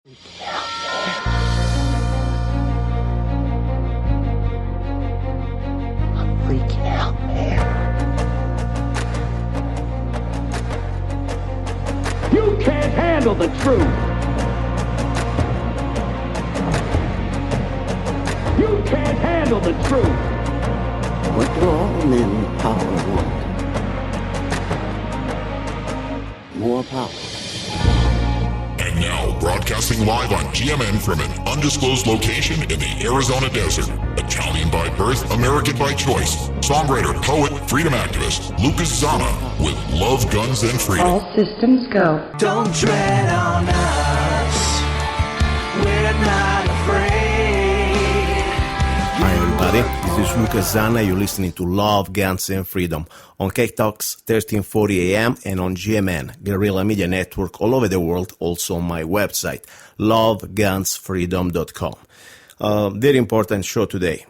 I'm freaking out, man. You can't handle the truth. You can't handle the truth. What do all men in power want? More power. And now, broadcasting live on GMN from an undisclosed location in the Arizona desert. Italian by birth, American by choice. Songwriter, poet, freedom activist, Lucas Zana with Love, Guns, and Freedom. All systems go. Don't tread on us. We're not afraid. Hi everybody, this is Lucas Zana. You're listening to Love, Guns, and Freedom on K-Talks 1340 AM and on GMN, Guerrilla Media Network, all over the world, also on my website, lovegunsfreedom.com. Very important show today.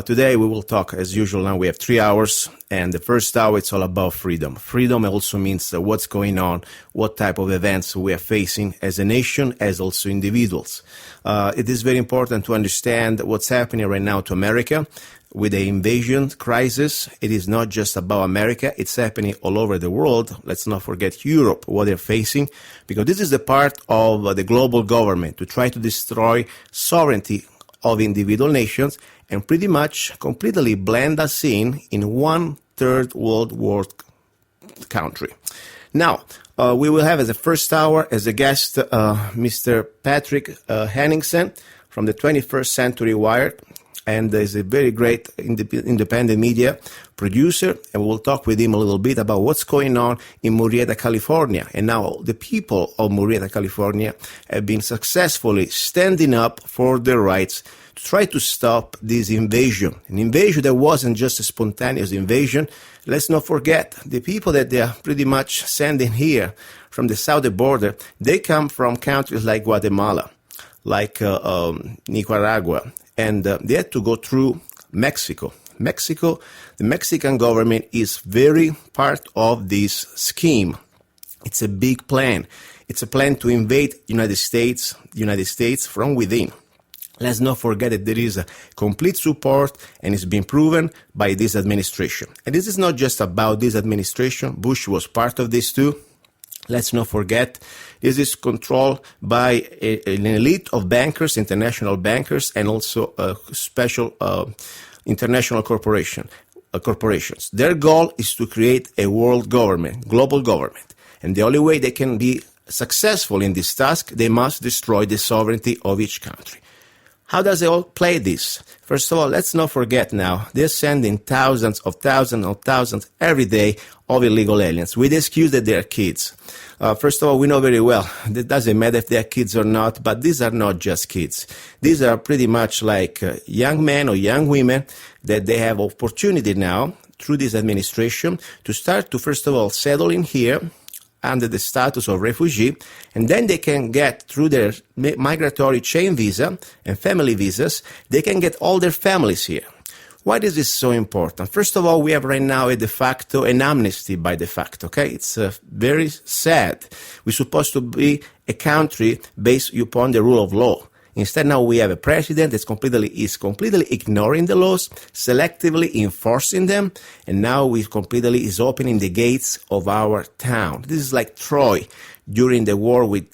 Today we will talk, as usual, now we have 3 hours, and the first hour it's all about freedom. Freedom also means what's going on, what type of events we are facing as a nation, as also individuals. It is very important to understand what's happening right now to America with the invasion crisis. It is not just about America, it's happening all over the world. Let's not forget Europe, what they're facing, because this is the part of the global government to try to destroy sovereignty of individual nations and pretty much completely blend us in one third world war country. Now, we will have as a first hour as a guest Mr. Patrick Henningsen from the 21st Century Wired, and is a very great independent media producer, and we'll talk with him a little bit about what's going on in Murrieta, California. And now the people of Murrieta, California have been successfully standing up for their rights to try to stop this invasion. An invasion that wasn't just a spontaneous invasion. Let's not forget, the people that they are pretty much sending here from the southern border, they come from countries like Guatemala, like Nicaragua, and they had to go through Mexico. The Mexican government is very part of this scheme. It's a big plan. It's a plan to invade the United States from within. Let's not forget that there is a complete support, and it's been proven by this administration. And this is not just about this administration. Bush was part of this too. Let's not forget, this is controlled by an elite of bankers, international bankers, and also special international corporations. Their goal is to create a world government, global government. And the only way they can be successful in this task, they must destroy the sovereignty of each country. How does it all play this? First of all, let's not forget now, they're sending thousands every day of illegal aliens with the excuse that they are kids. First of all, we know very well, it doesn't matter if they are kids or not, but these are not just kids. These are pretty much like young men or young women that they have opportunity now through this administration to start to, first of all, settle in here under the status of refugee, and then they can get through their migratory chain visa and family visas, they can get all their families here. Why is this so important? First of all, we have right now a de facto, an amnesty by de facto, okay? It's very sad. We're supposed to be a country based upon the rule of law. Instead, now we have a president that is completely ignoring the laws, selectively enforcing them, and now we completely is opening the gates of our town. This is like Troy during the war with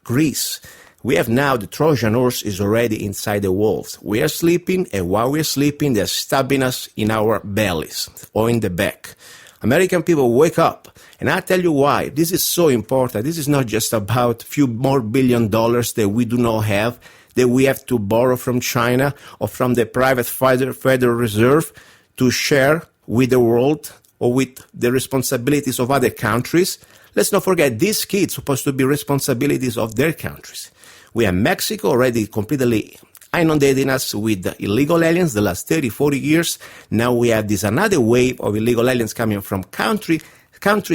Greece. We have now the Trojan horse is already inside the walls. We are sleeping, and while we are sleeping, they're stabbing us in our bellies or in the back. American people, wake up. And I'll tell you why. This is so important. This is not just about a few more $1 billion that we do not have, that we have to borrow from China or from the private Federal Reserve to share with the world or with the responsibilities of other countries. Let's not forget, these kids are supposed to be responsibilities of their countries. We have Mexico already completely inundating us with illegal aliens the last 30, 40 years. Now we have this another wave of illegal aliens coming from countries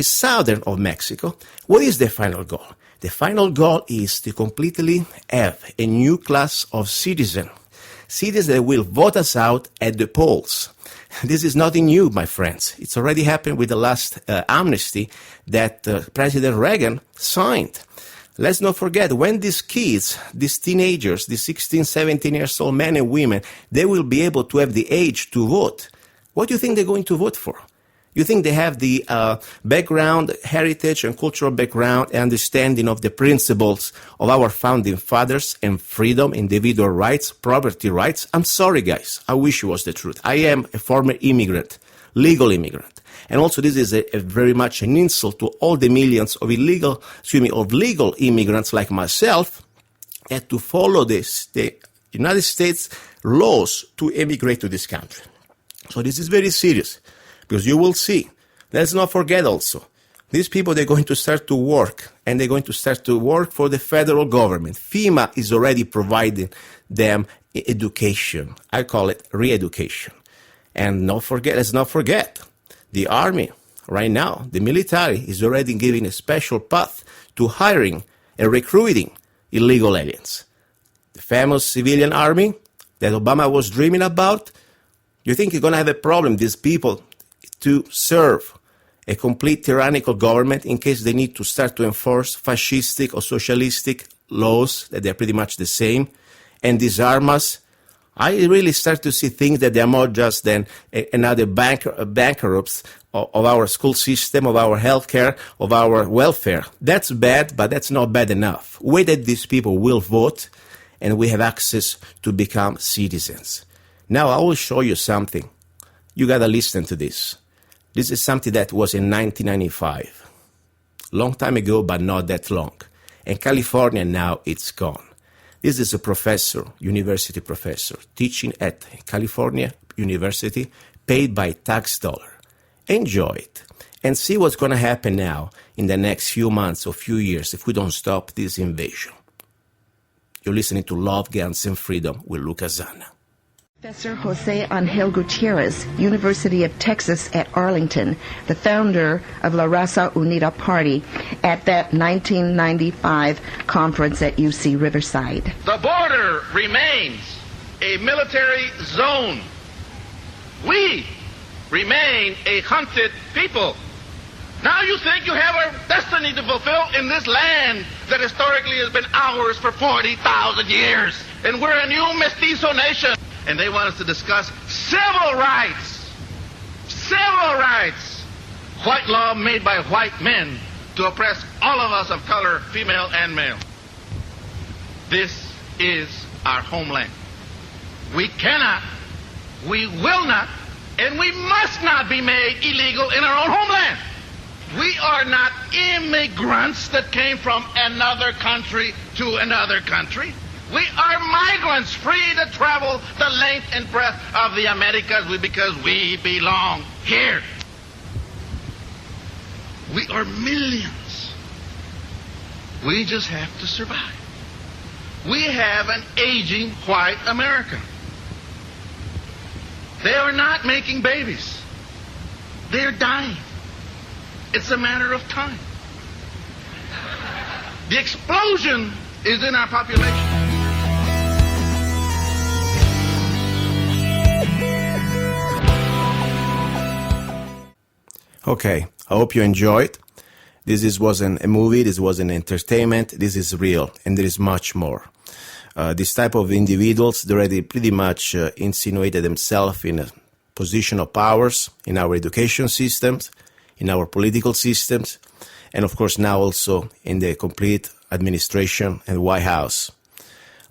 southern of Mexico. What is the final goal? The final goal is to completely have a new class of citizens that will vote us out at the polls. This is nothing new, my friends. It's already happened with the last amnesty that President Reagan signed. Let's not forget, when these kids, these teenagers, these 16, 17 years old men and women, they will be able to have the age to vote. What do you think they're going to vote for? You think they have the background, heritage, and cultural background and understanding of the principles of our founding fathers and freedom, individual rights, property rights? I'm sorry, guys. I wish it was the truth. I am a former immigrant, legal immigrant. And also, this is a very much an insult to all the millions of legal immigrants like myself that to follow the United States laws to immigrate to this country. So this is very serious, because you will see. Let's not forget also, these people, they're going to start to work, and they're going to start to work for the federal government. FEMA is already providing them education. I call it re-education. And let's not forget, the army, right now, the military is already giving a special path to hiring and recruiting illegal aliens. The famous civilian army that Obama was dreaming about, you think you're going to have a problem, these people, to serve a complete tyrannical government in case they need to start to enforce fascistic or socialistic laws, that they're pretty much the same, and disarm us? I really start to see things that they're more just than another bankrupts of our school system, of our healthcare, of our welfare. That's bad, but that's not bad enough. Wait that these people will vote and we have access to become citizens. Now I will show you something. You gotta listen to this. This is something that was in 1995. Long time ago, but not that long. In California now, it's gone. This is a professor, university professor, teaching at California University, paid by tax dollar. Enjoy it and see what's going to happen now in the next few months or few years if we don't stop this invasion. You're listening to Love, Guns, and Freedom with Lucas Zanna. Professor Jose Angel Gutierrez, University of Texas at Arlington, the founder of La Raza Unida Party, at that 1995 conference at UC Riverside. The border remains a military zone. We remain a hunted people. Now you think you have a destiny to fulfill in this land that historically has been ours for 40,000 years. And we're a new mestizo nation. And they want us to discuss civil rights. Civil rights. White law made by white men to oppress all of us of color, female and male. This is our homeland. We cannot, we will not, and we must not be made illegal in our own homeland. We are not immigrants that came from another country to another country. We are migrants free to travel the length and breadth of the Americas because we belong here. We are millions. We just have to survive. We have an aging white America. They are not making babies. They are dying. It's a matter of time. The explosion is in our population. Okay, I hope you enjoyed. This wasn't a movie, this wasn't entertainment, this is real, and there is much more. This type of individuals, they already pretty much insinuated themselves in a position of powers in our education systems, in our political systems, and of course now also in the complete administration and White House.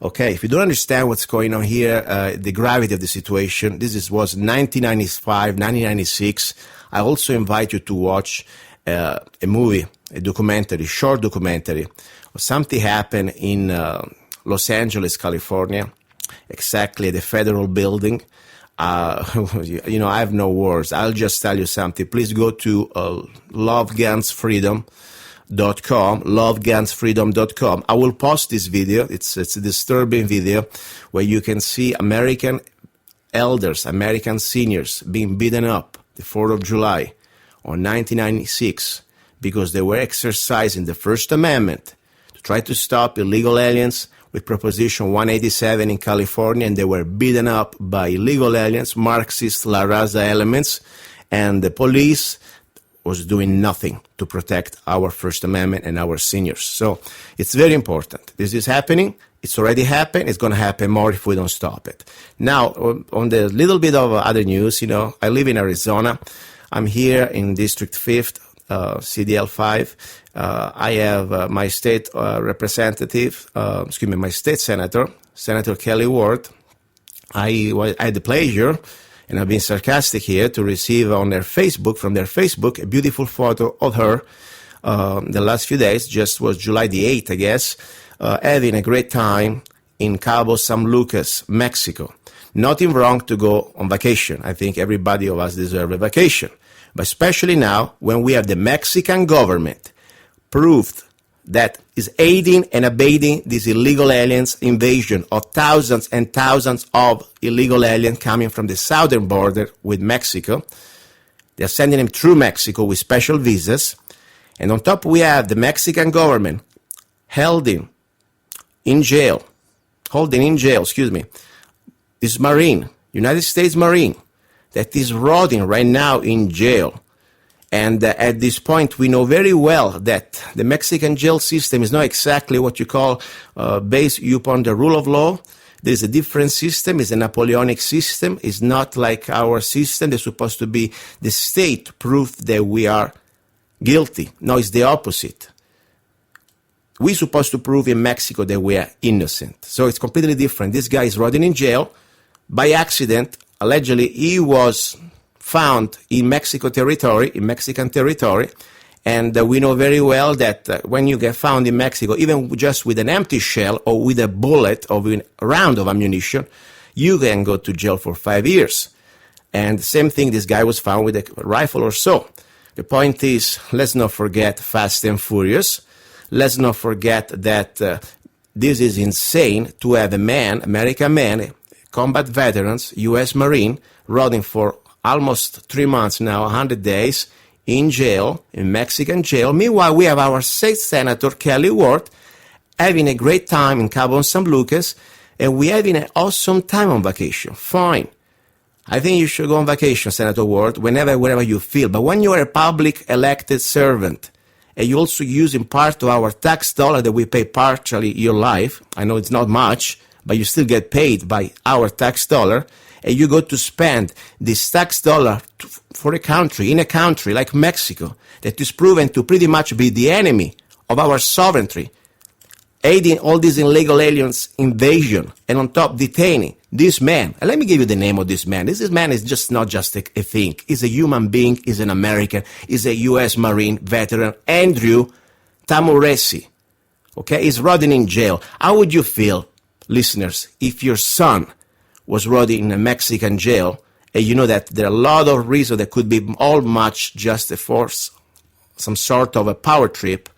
Okay, if you don't understand what's going on here, the gravity of the situation, was 1995, 1996. I also invite you to watch a movie, a documentary, short documentary. Something happened in Los Angeles, California, exactly at the federal building. I have no words. I'll just tell you something. Please go to lovegunsfreedom.com, lovegunsfreedom.com. I will post this video. It's a disturbing video where you can see American elders, American seniors being beaten up the 4th of July on 1996 because they were exercising the First Amendment to try to stop illegal aliens with Proposition 187 in California, and they were beaten up by illegal aliens, Marxist La Raza elements, and the police was doing nothing to protect our First Amendment and our seniors. So it's very important. This is happening. It's already happened. It's going to happen more if we don't stop it. Now, on the little bit of other news, I live in Arizona. I'm here in District 5th, CDL 5. I have my state representative, my state senator, Senator Kelly Ward. I had the pleasure, and I've been sarcastic here, to receive from their Facebook, a beautiful photo of her the last few days. Just was July the 8th, I guess, having a great time in Cabo San Lucas, Mexico. Nothing wrong to go on vacation. I think everybody of us deserve a vacation. But especially now, when we have the Mexican government proved that is aiding and abating this illegal aliens invasion of thousands and thousands of illegal aliens coming from the southern border with Mexico. They're sending them through Mexico with special visas. And on top, we have the Mexican government holding in jail, this Marine, United States Marine, that is rotting right now in jail. And at this point, we know very well that the Mexican jail system is not exactly what you call based upon the rule of law. There's a different system. It's a Napoleonic system. It's not like our system. They're supposed to be the state proof that we are guilty. No, it's the opposite. We're supposed to prove in Mexico that we are innocent. So it's completely different. This guy is rotting in jail. By accident, allegedly, he was found in Mexican territory, and we know very well that when you get found in Mexico, even just with an empty shell or with a bullet or with a round of ammunition, you can go to jail for 5 years. And same thing, this guy was found with a rifle or so. The point is, let's not forget Fast and Furious. Let's not forget that this is insane to have a man, American man, combat veterans, U.S. Marine, rotting for almost 3 months now, 100 days, in jail, in Mexican jail. Meanwhile, we have our state senator, Kelly Ward, having a great time in Cabo San Lucas, and we're having an awesome time on vacation. Fine. I think you should go on vacation, Senator Ward, wherever you feel. But when you are a public elected servant, and you also using part of our tax dollar that we pay partially your life, I know it's not much, but you still get paid by our tax dollar, and you go to spend this tax dollar for a country, in a country like Mexico, that is proven to pretty much be the enemy of our sovereignty, aiding all these illegal aliens invasion, and on top detaining this man. And let me give you the name of this man. This man is just not just a thing. He's a human being. He's an American. He's a U.S. Marine veteran, Andrew Tamuresi. Okay, he's rotting in jail. How would you feel, listeners, if your son was rotting in a Mexican jail, and you know that there are a lot of reasons that could be all much just for some sort of a power trip?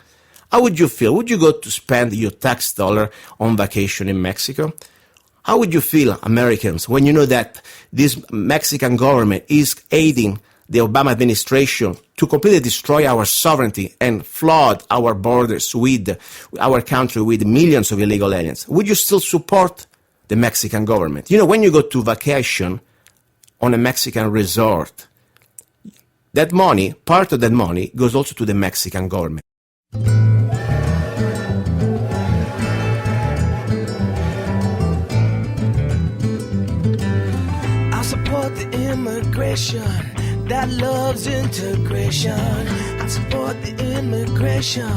How would you feel? Would you go to spend your tax dollar on vacation in Mexico? How would you feel, Americans, when you know that this Mexican government is aiding the Obama administration to completely destroy our sovereignty and flood our borders with our country with millions of illegal aliens? Would you still support the Mexican government? You know, when you go to vacation on a Mexican resort, that money, part of that money, goes also to the Mexican government. I support the immigration that loves integration. I support the immigration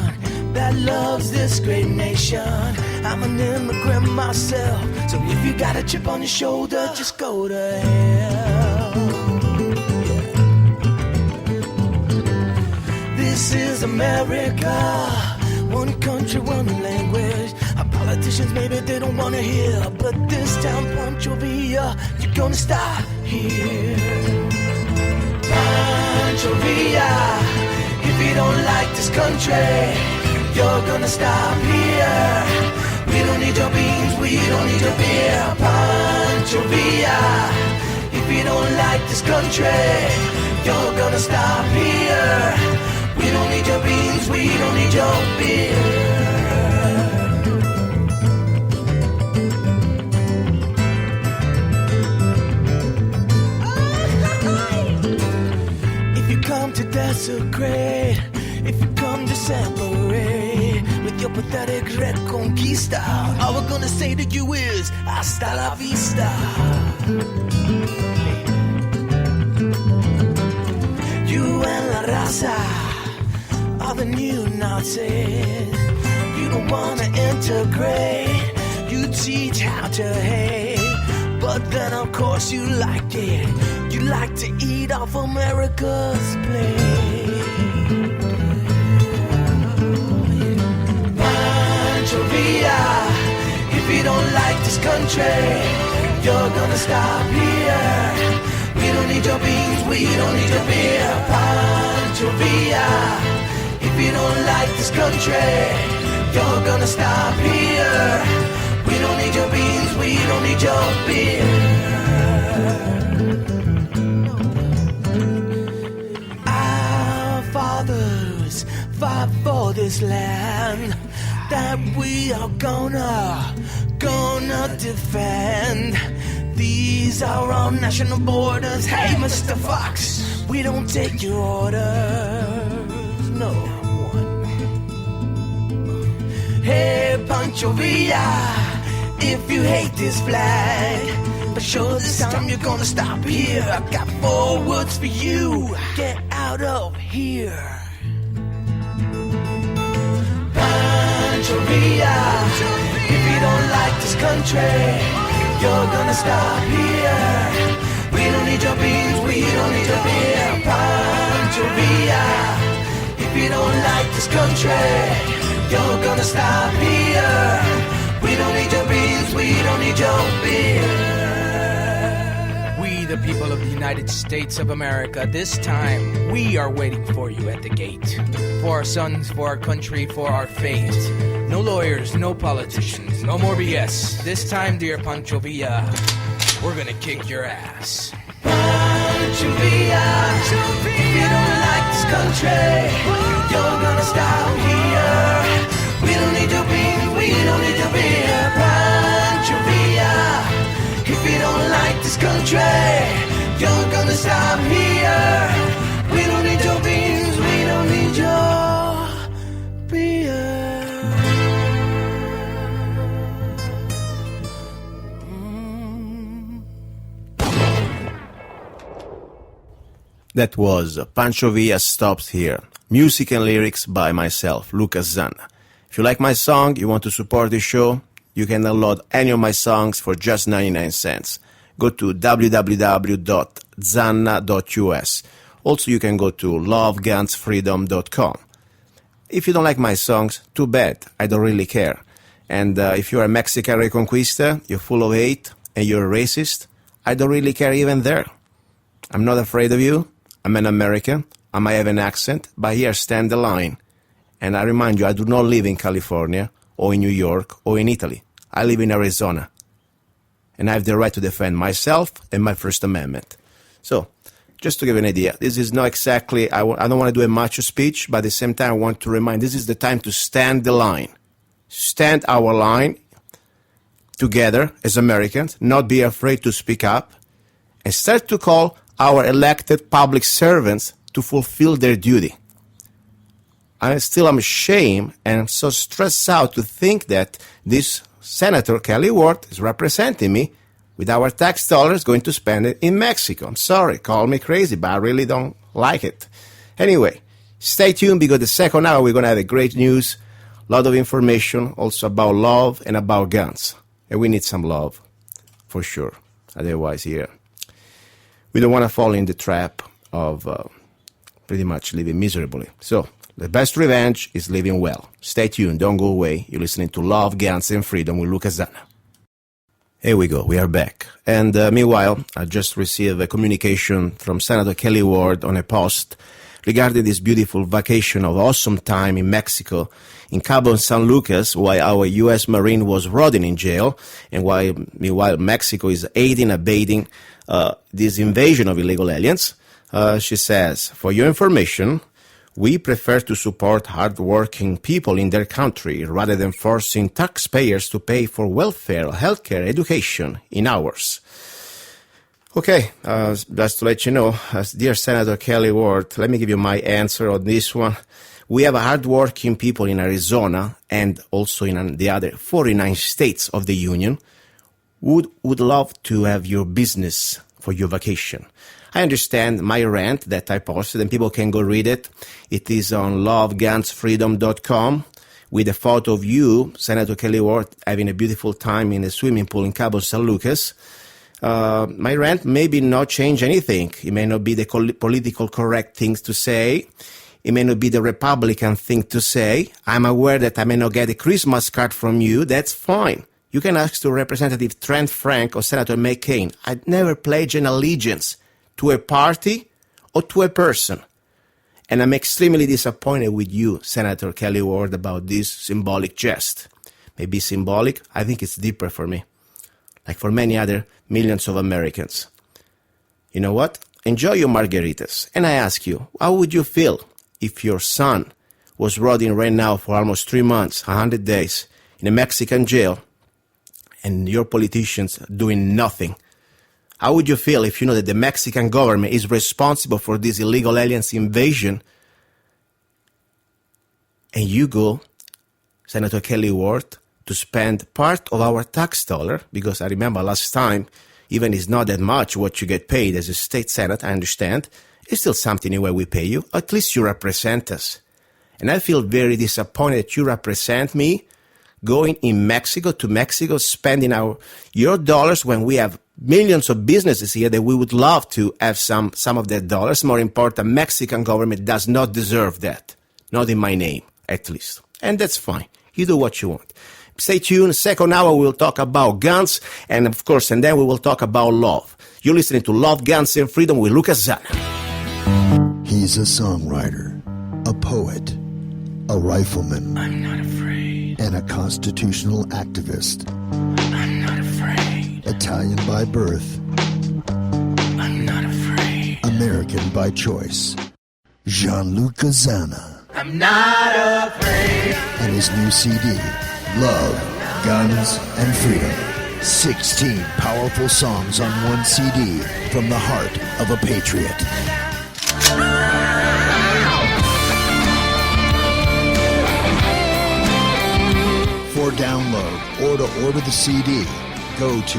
that loves this great nation. I'm an immigrant myself, so if you got a chip on your shoulder, just go to hell. This is America, one country, one language. Our politicians, maybe they don't want to hear, but this town, Pancho Villa, you're gonna stop here. Pancho Villa, if you don't like this country, you're gonna stop here. We don't need your beans, we don't need your beer. Pancho Villa, if you don't like this country, you're gonna stop here. We don't need your beans, we don't need your beer. If you come to desecrate if you come to separate with your pathetic reconquista. All we're gonna say to you is hasta la vista. You and La Raza are the new Nazis. You don't wanna integrate, you teach how to hate. But then of course you like it. You like to eat off America's plate. Pancho Villa, if you don't like this country, you're gonna stop here. We don't need your beans, we don't need your beer. Pancho Villa, if you don't like this country, you're gonna stop here. We don't need your beans, we don't need your beer. Our fathers fought for this land that we are gonna defend. These are our national borders. Hey, Mr. Fox, we don't take your orders, no. Hey, Pancho Villa, if you hate this flag, but sure this time you're gonna stop here. I got 4 words for you: get out of here. Pancho Villa, if you don't like this country, you're gonna stop here. We don't need your beans, we don't need your beer. Pancho Villa, if you don't like this country, you're gonna stop here. We don't need your beans, we don't need your beer. We, the people of the United States of America, this time, we are waiting for you at the gate. For our sons, for our country, for our faith. No lawyers, no politicians, no more BS. This time, dear Pancho Villa, we're gonna kick your ass. Pancho Villa, if you don't like this country, you're gonna stop here. We don't need your beans, we don't need your beer. Pancho Villa, if you don't like this country, you're gonna stop here. We don't need your beans, we don't need your beer. That was Pancho Villa Stops Here. Music and lyrics by myself, Lucas Zanna. If you like my song, you want to support the show, you can download any of my songs for just 99 cents. Go to www.zanna.us. Also, you can go to lovegunsfreedom.com. If you don't like my songs, too bad. I don't really care. And if you're a Mexican Reconquista, you're full of hate, and you're a racist, I don't really care even there. I'm not afraid of you. I'm an American. I might have an accent, but here stand the line. And I remind you, I do not live in California, or in New York, or in Italy. I live in Arizona. And I have the right to defend myself and my First Amendment. So, just to give you an idea, this is not exactly, I don't want to do a macho speech, but at the same time I want to remind, this is the time to stand the line. Stand our line together as Americans, not be afraid to speak up, and start to call our elected public servants to fulfill their duty. I'm ashamed and I'm so stressed out to think that this Senator Kelly Ward is representing me with our tax dollars going to spend it in Mexico. I'm sorry, call me crazy, but I really don't like it. Anyway, stay tuned because the second hour we're going to have a great news, a lot of information also about love and about guns. And we need some love, for sure. Otherwise, here, we don't want to fall in the trap of pretty much living miserably. So, the best revenge is living well. Stay tuned, don't go away. You're listening to Love, Guns, and Freedom with Lucas Zanna. Here we go, we are back. And meanwhile, I just received a communication from Senator Kelly Ward on a post regarding this beautiful vacation of awesome time in Mexico, in Cabo San Lucas, while our U.S. Marine was rotting in jail, and meanwhile Mexico is aiding and abetting this invasion of illegal aliens. She says, for your information, we prefer to support hard-working people in their country rather than forcing taxpayers to pay for welfare, healthcare, education in ours. Okay, just to let you know, dear Senator Kelly Ward, let me give you my answer on this one. We have hardworking people in Arizona and also in the other 49 states of the Union who would love to have your business for your vacation. I understand my rant that I posted, and people can go read it. It is on lovegunsfreedom.com with a photo of you, Senator Kelly Ward, having a beautiful time in a swimming pool in Cabo San Lucas. My rant maybe not change anything. It may not be the political correct things to say. It may not be the Republican thing to say. I'm aware that I may not get a Christmas card from you. That's fine. You can ask to Representative Trent Frank or Senator McCain. I'd never pledge an allegiance to a party or to a person. And I'm extremely disappointed with you, Senator Kelly Ward, about this symbolic jest. Maybe symbolic. I think it's deeper for me, like for many other millions of Americans. You know what? Enjoy your margaritas. And I ask you, how would you feel if your son was rotting right now for almost 3 months, 100 days, in a Mexican jail, and your politicians doing nothing? How would you feel if you know that the Mexican government is responsible for this illegal aliens invasion, and you go, Senator Kelly Ward, to spend part of our tax dollar, because I remember last time, even it's not that much what you get paid as a state senate, I understand, it's still something where we pay you. At least you represent us. And I feel very disappointed that you represent me going in Mexico to Mexico, spending your dollars when we have millions of businesses here that we would love to have some of their dollars. More important, Mexican government does not deserve that. Not in my name, at least. And that's fine. You do what you want. Stay tuned. Second hour, we'll talk about guns, and of course, and then we will talk about love. You're listening to Love, Guns, and Freedom with Lucas Zana. He's a songwriter, a poet, a rifleman. I'm not afraid. And a constitutional activist. I'm not afraid. Italian by birth. I'm not afraid. American by choice. Gianluca Zanna. I'm not afraid. And his new CD, Love, Guns, and Freedom. 16 powerful songs on one CD from the heart of a patriot. For download or to order the CD, go to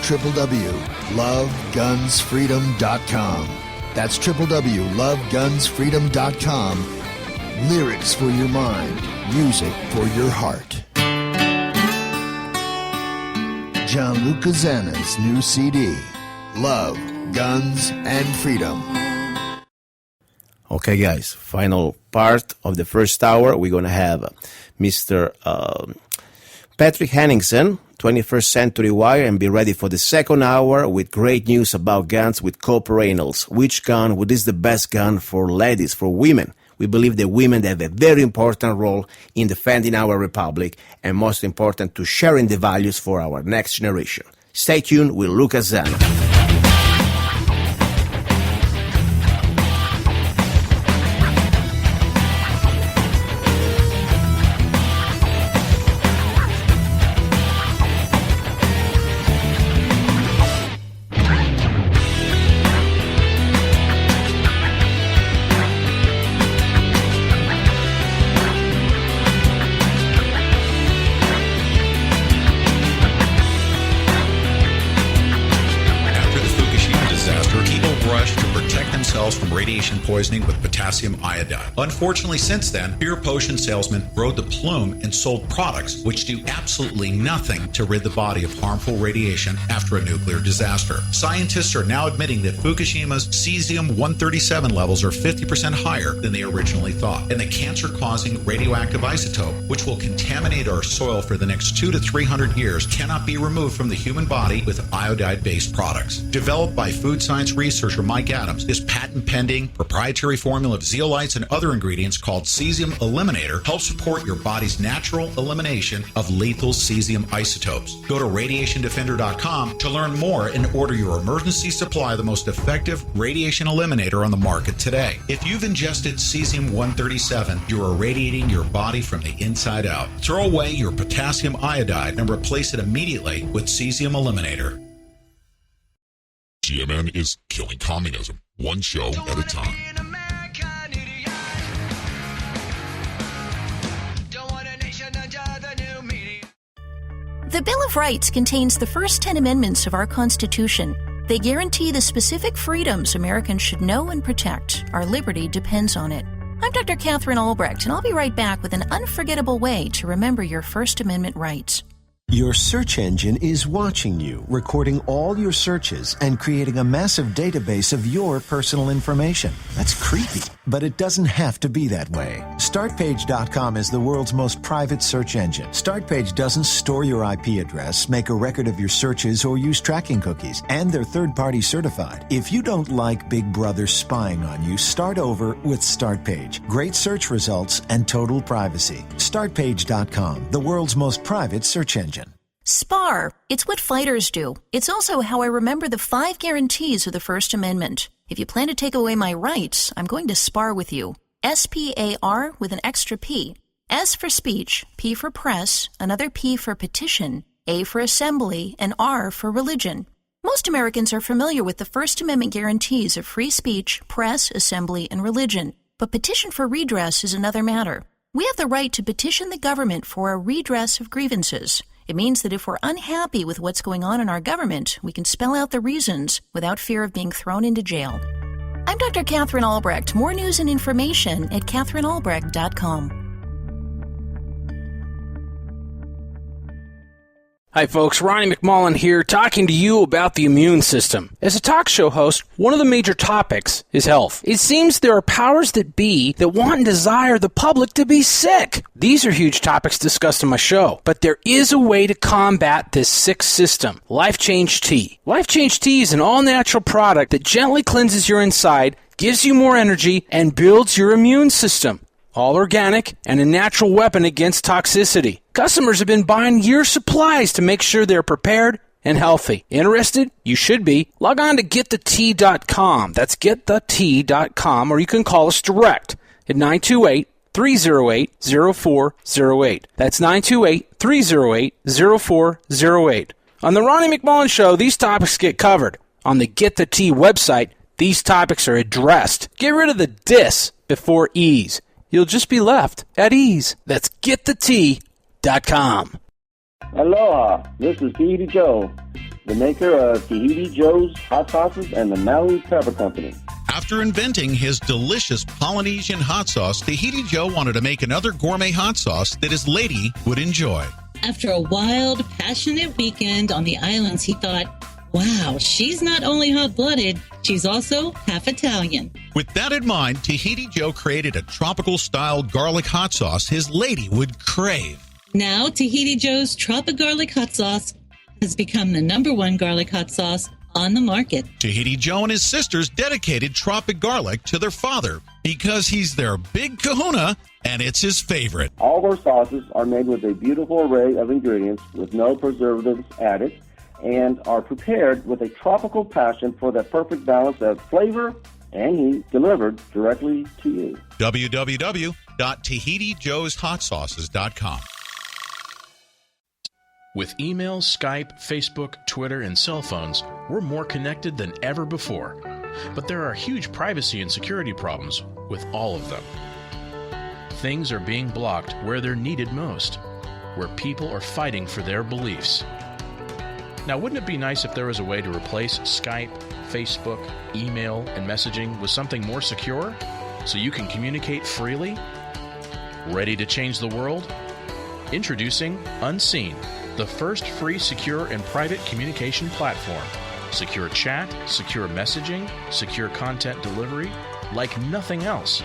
www.lovegunsfreedom.com. That's www.lovegunsfreedom.com. Lyrics for your mind, music for your heart. Gianluca Zanna's new CD, Love, Guns, and Freedom. Okay, guys, final part of the first hour. We're going to have Mr. Patrick Henningsen, 21st Century Wire, and be ready for the second hour with great news about guns with Cope Reynolds. Which gun is the best gun for ladies, for women? We believe that women have a very important role in defending our republic, and most important, to sharing the values for our next generation. Stay tuned with Lucas Zanna. From radiation poisoning with potassium iodide. Unfortunately, since then, beer potion salesmen rode the plume and sold products which do absolutely nothing to rid the body of harmful radiation after a nuclear disaster. Scientists are now admitting that Fukushima's cesium-137 levels are 50% higher than they originally thought, and the cancer-causing radioactive isotope, which will contaminate our soil for the next 200 to 300 years, cannot be removed from the human body with iodide-based products. Developed by food science researcher Mike Adams, this patent-pending proprietary formula of zeolites and other ingredients called Cesium Eliminator helps support your body's natural elimination of lethal cesium isotopes. Go to radiationdefender.com to learn more and order your emergency supply of the most effective radiation eliminator on the market today. If you've ingested cesium-137, you are irradiating your body from the inside out. Throw away your potassium iodide and replace it immediately with Cesium Eliminator. GMN is killing communism, one show at a time. The Bill of Rights contains the first 10 amendments of our Constitution. They guarantee the specific freedoms Americans should know and protect. Our liberty depends on it. I'm Dr. Catherine Albrecht, and I'll be right back with an unforgettable way to remember your First Amendment rights. Your search engine is watching you, recording all your searches and creating a massive database of your personal information. That's creepy, but it doesn't have to be that way. Startpage.com is the world's most private search engine. Startpage doesn't store your IP address, make a record of your searches, or use tracking cookies, and they're third-party certified. If you don't like Big Brother spying on you, start over with Startpage. Great search results and total privacy. Startpage.com, the world's most private search engine. SPAR. It's what fighters do. It's also how I remember the 5 guarantees of the First Amendment. If you plan to take away my rights, I'm going to spar with you. SPAR with an extra P. S for speech, P for press, another P for petition, A for assembly, and R for religion. Most Americans are familiar with the First Amendment guarantees of free speech, press, assembly, and religion. But petition for redress is another matter. We have the right to petition the government for a redress of grievances. It means that if we're unhappy with what's going on in our government, we can spell out the reasons without fear of being thrown into jail. I'm Dr. Catherine Albrecht. More news and information at catherinealbrecht.com. Hi folks, Ronnie McMullen here, talking to you about the immune system. As a talk show host, one of the major topics is health. It seems there are powers that be that want and desire the public to be sick. These are huge topics discussed on my show, but there is a way to combat this sick system. Life Change Tea. Life Change Tea is an all-natural product that gently cleanses your inside, gives you more energy, and builds your immune system. All organic and a natural weapon against toxicity. Customers have been buying year supplies to make sure they're prepared and healthy. Interested? You should be. Log on to getthetea.com. That's getthetea.com, or you can call us direct at 928-308-0408. That's 928-308-0408. On the Ronnie McMullen Show, these topics get covered. On the Get the Tea website, these topics are addressed. Get rid of the dis before ease. You'll just be left at ease. That's getthetea.com. Aloha, this is Tahiti Joe, the maker of Tahiti Joe's Hot Sauces and the Maui Pepper Company. After inventing his delicious Polynesian hot sauce, Tahiti Joe wanted to make another gourmet hot sauce that his lady would enjoy. After a wild, passionate weekend on the islands, he thought, wow, she's not only hot-blooded, she's also half Italian. With that in mind, Tahiti Joe created a tropical-style garlic hot sauce his lady would crave. Now, Tahiti Joe's Tropic Garlic Hot Sauce has become the #1 garlic hot sauce on the market. Tahiti Joe and his sisters dedicated Tropic Garlic to their father because he's their big kahuna and it's his favorite. All of our sauces are made with a beautiful array of ingredients with no preservatives added, and are prepared with a tropical passion for that perfect balance of flavor and heat delivered directly to you. www.tahitijoeshotsauces.com. With email, Skype, Facebook, Twitter, and cell phones, we're more connected than ever before. But there are huge privacy and security problems with all of them. Things are being blocked where they're needed most, where people are fighting for their beliefs. Now, wouldn't it be nice if there was a way to replace Skype, Facebook, email, and messaging with something more secure so you can communicate freely? Ready to change the world? Introducing Unseen, the first free, secure, and private communication platform. Secure chat, secure messaging, secure content delivery, like nothing else.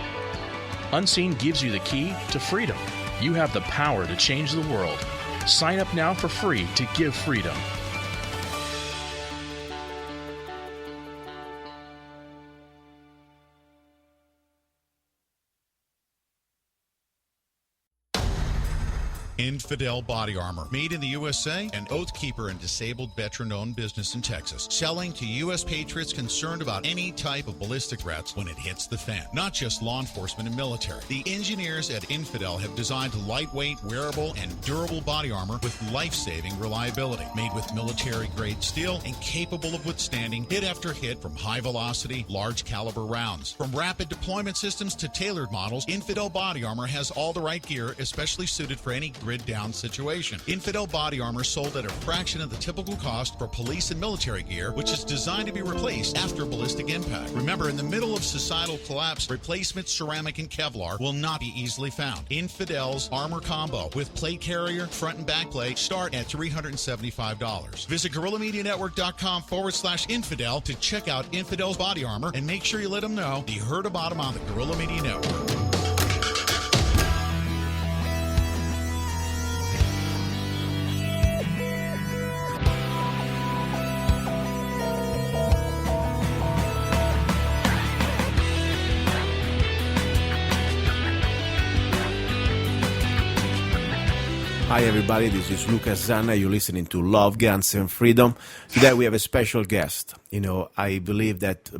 Unseen gives you the key to freedom. You have the power to change the world. Sign up now for free to give freedom. Infidel Body Armor, made in the USA, an Oath Keeper and disabled veteran-owned business in Texas, selling to U.S. patriots concerned about any type of ballistic threats when it hits the fan. Not just law enforcement and military. The engineers at Infidel have designed lightweight, wearable, and durable body armor with life-saving reliability, made with military-grade steel and capable of withstanding hit after hit from high-velocity, large-caliber rounds. From rapid deployment systems to tailored models, Infidel Body Armor has all the right gear, especially suited for any grid-down situation. Infidel Body Armor sold at a fraction of the typical cost for police and military gear, which is designed to be replaced after ballistic impact. Remember, in the middle of societal collapse, replacement ceramic and Kevlar will not be easily found. Infidel's Armor Combo with plate carrier, front and back plate start at $375. Visit GorillaMediaNetwork.com/infidel to check out Infidel's Body Armor and make sure you let them know you heard about them on the Gorilla Media Network. Hi everybody, this is Lucas Zanna. You're listening to Love, Guns and Freedom. Today we have a special guest. You know, I believe that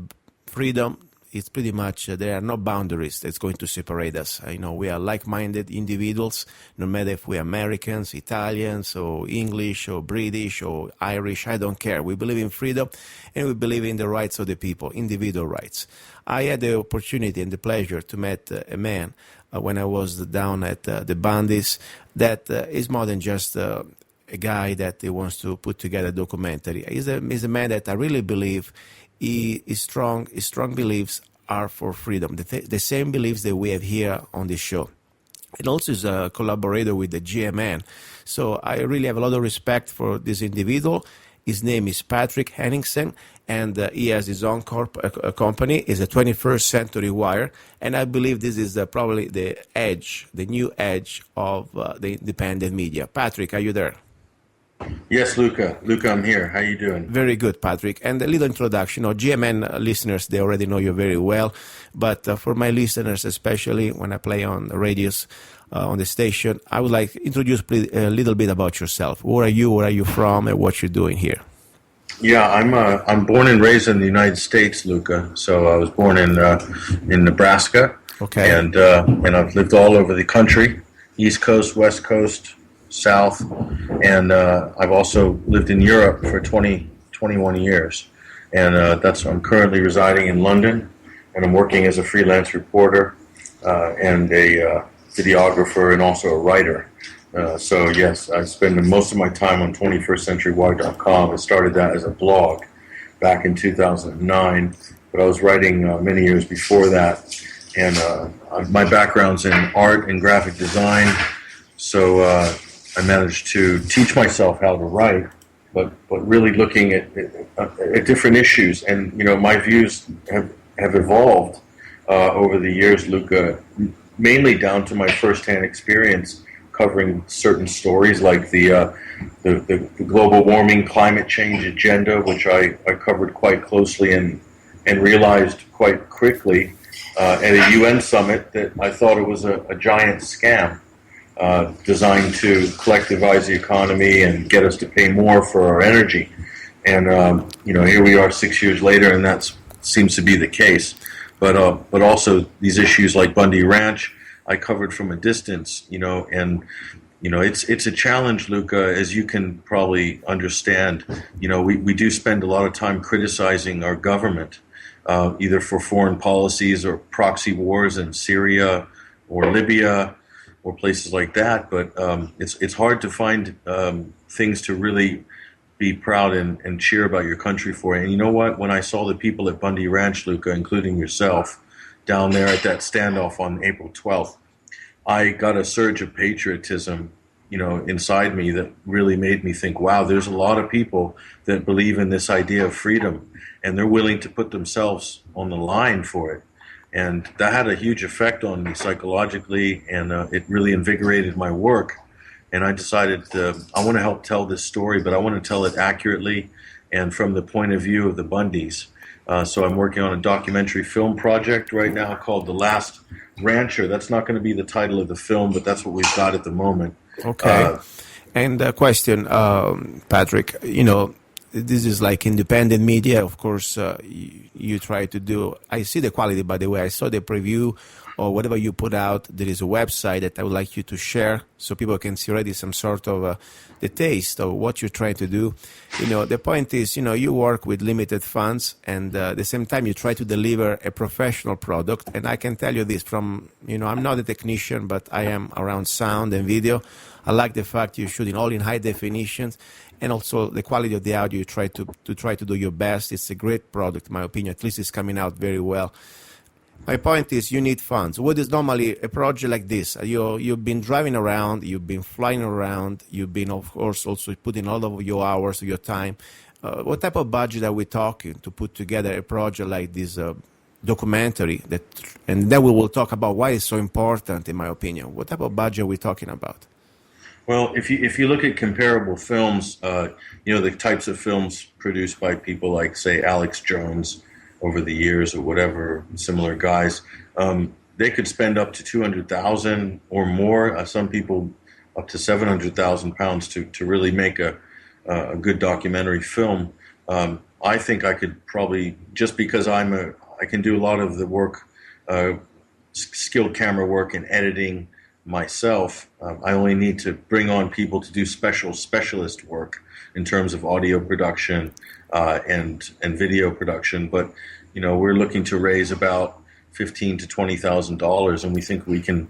freedom is pretty much, there are no boundaries that's going to separate us. You know, we are like-minded individuals, no matter if we're Americans, Italians, or English, or British, or Irish, I don't care. We believe in freedom, and we believe in the rights of the people, individual rights. I had the opportunity and the pleasure to meet a man when I was down at the Bundys that is more than just a guy that he wants to put together a documentary. He's a man that I really believe his strong beliefs are for freedom, the same beliefs that we have here on this show. And also is a collaborator with the GMN. So I really have a lot of respect for this individual. His name is Patrick Henningsen, and he has his own company. It's a 21st Century Wire, and I believe this is probably the new edge of the independent media. Patrick, are you there? Yes, Luca. Luca, I'm here. How you doing? Very good, Patrick. And a little introduction. GMN listeners, they already know you very well, but for my listeners, especially when I play on the radios, on the station, I would like to introduce a little bit about yourself. Who are you? Where are you from? And what you're doing here? Yeah, I'm born and raised in the United States, Luca. So I was born in Nebraska. Okay. And I've lived all over the country, East Coast, West Coast, South, and I've also lived in Europe for 21 years. And I'm currently residing in London, and I'm working as a freelance reporter and a videographer and also a writer. So yes, I spend most of my time on 21stCenturyWire.com. I started that as a blog back in 2009, but I was writing many years before that. And my background's in art and graphic design, so I managed to teach myself how to write, but really looking at different issues. And you know, my views have evolved over the years, Luca, mainly down to my firsthand experience covering certain stories like the global warming, climate change agenda, which I covered quite closely and realized quite quickly at a UN summit that I thought it was a giant scam designed to collectivize the economy and get us to pay more for our energy. And you know, here we are 6 years later, and that seems to be the case. But also these issues like Bundy Ranch, I covered from a distance, you know, and you know, it's a challenge, Luca, as you can probably understand. You know, we do spend a lot of time criticizing our government, either for foreign policies or proxy wars in Syria or Libya or places like that. But it's hard to find things to really be proud and cheer about your country for. And you know what? When I saw the people at Bundy Ranch, Luca, including yourself, down there at that standoff on April 12th, I got a surge of patriotism, you know, inside me that really made me think, wow, there's a lot of people that believe in this idea of freedom, and they're willing to put themselves on the line for it. And that had a huge effect on me psychologically, and it really invigorated my work. And I decided I want to help tell this story, but I want to tell it accurately and from the point of view of the Bundys. So I'm working on a documentary film project right now called The Last Rancher. That's not going to be the title of the film, but that's what we've got at the moment. Okay. And a question, Patrick, this is like independent media. Of course, you try to do, I see the quality, by the way. I saw the preview or whatever you put out. There is a website that I would like you to share so people can see already some sort of the taste of what you're trying to do. The point is, you work with limited funds, and at the same time you try to deliver a professional product. And I can tell you this from, I'm not a technician, but I am around sound and video. I like the fact you're shooting all in high definitions, and also the quality of the audio. You try to do your best. It's a great product, in my opinion. At least it's coming out very well. My point is, you need funds. What is normally a project like this? You've been driving around, you've been flying around, you've been, of course, also putting all of your hours, your time. What type of budget are we talking to put together a project like this documentary? And then we will talk about why it's so important, in my opinion. What type of budget are we talking about? Well, if you look at comparable films, the types of films produced by people like, say, Alex Jones over the years or whatever, similar guys, they could spend up to $200,000 or more. Some people up to £700,000 to really make a good documentary film. I think I could probably, just because I can do a lot of the work, skilled camera work and editing myself. I only need to bring on people to do specialist work in terms of audio production and video production. But we're looking to raise about $15,000 to $20,000, and we think we can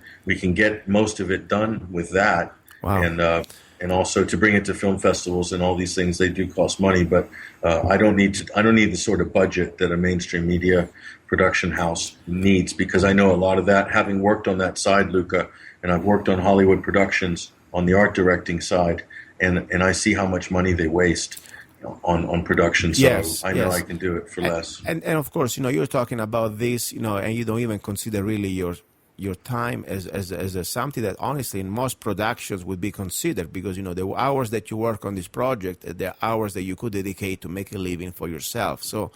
get most of it done with that. Wow. And also to bring it to film festivals and all these things, they do cost money. But I don't need the sort of budget that a mainstream media production house needs, because I know a lot of that, having worked on that side, Luca, and I've worked on Hollywood productions on the art directing side, and I see how much money they waste on production. So Yes, I know yes. I can do it for less. And of course, you're talking about this, and you don't even consider really your time as something that honestly in most productions would be considered, because the hours that you work on this project, the hours that you could dedicate to make a living for yourself. So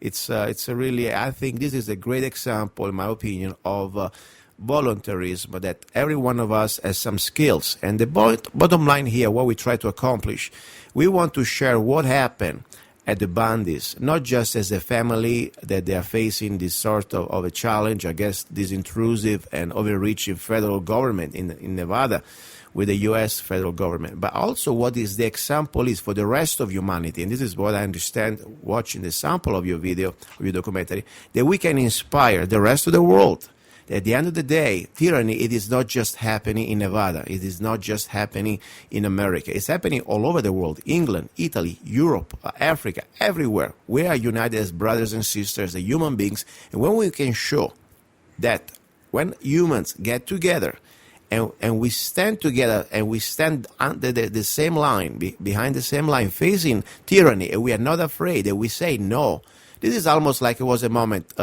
it's a really, I think this is a great example, in my opinion, of voluntarism, that every one of us has some skills. And the bottom line here, what we try to accomplish, we want to share what happened at the Bundys, not just as a family that they are facing this sort of a challenge, I guess, this intrusive and overreaching federal government in Nevada with the U.S. federal government, but also what is the example is for the rest of humanity. And this is what I understand watching the sample of your video, of your documentary, that we can inspire the rest of the world. At the end of the day, tyranny, it is not just happening in Nevada. It is not just happening in America. It's happening all over the world. England, Italy, Europe, Africa, everywhere. We are united as brothers and sisters, as human beings. And when we can show that when humans get together and we stand together and we stand under the same line, behind the same line, facing tyranny, and we are not afraid, and we say no. This is almost like it was a moment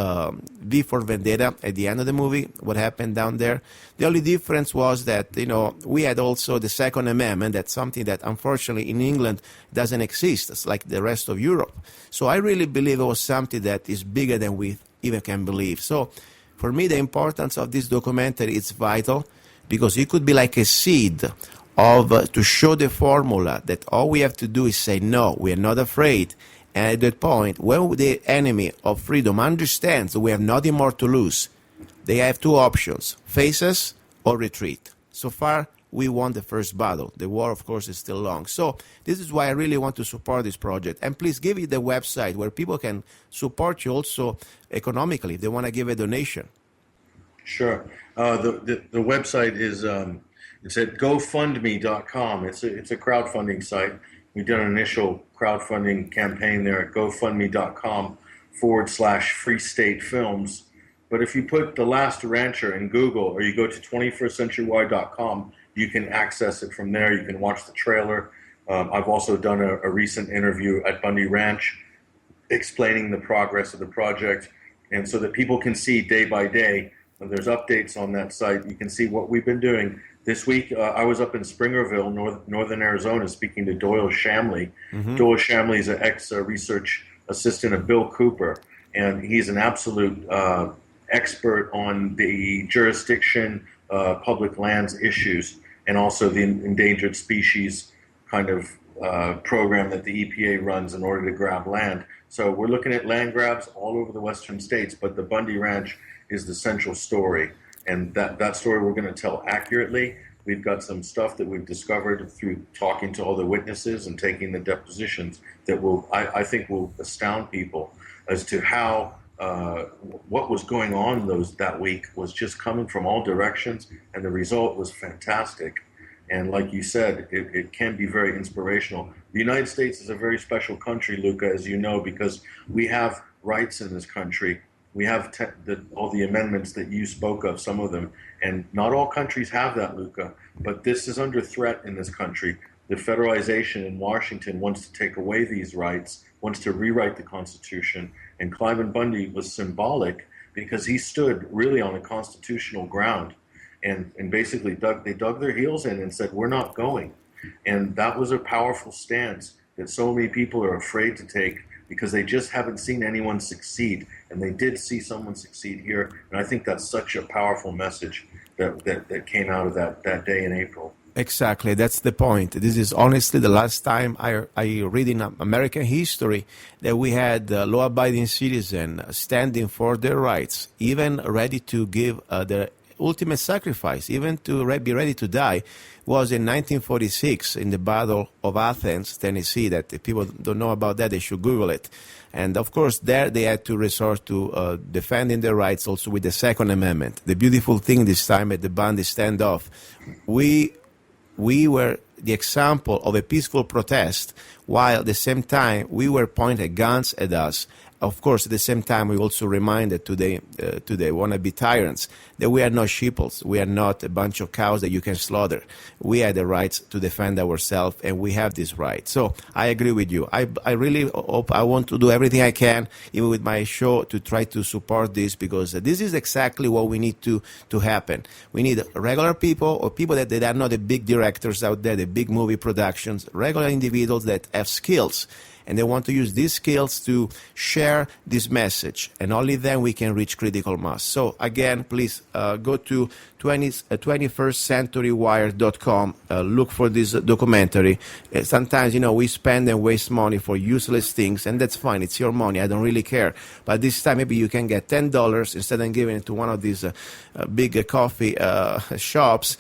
before Vendetta at the end of the movie, what happened down there. The only difference was that, we had also the Second Amendment. That's something that unfortunately in England doesn't exist. It's like the rest of Europe. So I really believe it was something that is bigger than we even can believe. So for me, the importance of this documentary is vital, because it could be like a seed of to show the formula that all we have to do is say no, we are not afraid. And at that point, when the enemy of freedom understands we have nothing more to lose, they have two options: face us or retreat. So far, we won the first battle. The war, of course, is still long. So this is why I really want to support this project. And please give it the website where people can support you also economically if they want to give a donation. Sure. The website is it's at GoFundMe.com. It's a crowdfunding site. We did an initial crowdfunding campaign there at GoFundMe.com/Free State Films. But if you put The Last Rancher in Google, or you go to 21stCenturyY.com, you can access it from there. You can watch the trailer. I've also done a recent interview at Bundy Ranch explaining the progress of the project, and so that people can see day by day. And there's updates on that site. You can see what we've been doing. This week, I was up in Springerville, northern Arizona, speaking to Doyle Shamley. Mm-hmm. Doyle Shamley is an ex-research assistant of Bill Cooper, and he's an absolute expert on the jurisdiction, public lands issues. and also the endangered species kind of program that the EPA runs in order to grab land. So we're looking at land grabs all over the western states, but the Bundy Ranch is the central story, and that story we're going to tell accurately. We've got some stuff that we've discovered through talking to all the witnesses and taking the depositions that I think will astound people as to how what was going on that week was just coming from all directions, and the result was fantastic. And like you said, it can be very inspirational. The United States is a very special country, Luca, as you know, because we have rights in this country. We have all the amendments that you spoke of, some of them, and not all countries have that, Luca. But this is under threat in this country. The federalization in Washington wants to take away these rights, wants to rewrite the Constitution, and Cliven Bundy was symbolic because he stood really on a constitutional ground. And basically they dug their heels in and said, we're not going. And that was a powerful stance that so many people are afraid to take because they just haven't seen anyone succeed. And they did see someone succeed here. And I think that's such a powerful message that came out of that day in April. Exactly, that's the point. This is honestly the last time I read in American history that we had law-abiding citizens standing for their rights, even ready to give their ultimate sacrifice, even to be ready to die, was in 1946 in the Battle of Athens, Tennessee. That if people don't know about that, they should Google it. And of course, there they had to resort to defending their rights also with the Second Amendment. The beautiful thing this time at the Bundy standoff, we were the example of a peaceful protest, while at the same time we were pointing guns at us. Of course, at the same time, we also reminded to the wannabe tyrants that we are not sheeples. We are not a bunch of cows that you can slaughter. We have the rights to defend ourselves, and we have this right. So I agree with you. I really hope I want to do everything I can, even with my show, to try to support this, because this is exactly what we need to happen. We need regular people, or people that are not the big directors out there, the big movie productions, regular individuals that have skills. And they want to use these skills to share this message. And only then we can reach critical mass. So again, please go to 21stcenturywire.com. Look for this documentary. Sometimes, we spend and waste money for useless things, and that's fine. It's your money. I don't really care. But this time, maybe you can get $10 instead of giving it to one of these big coffee shops.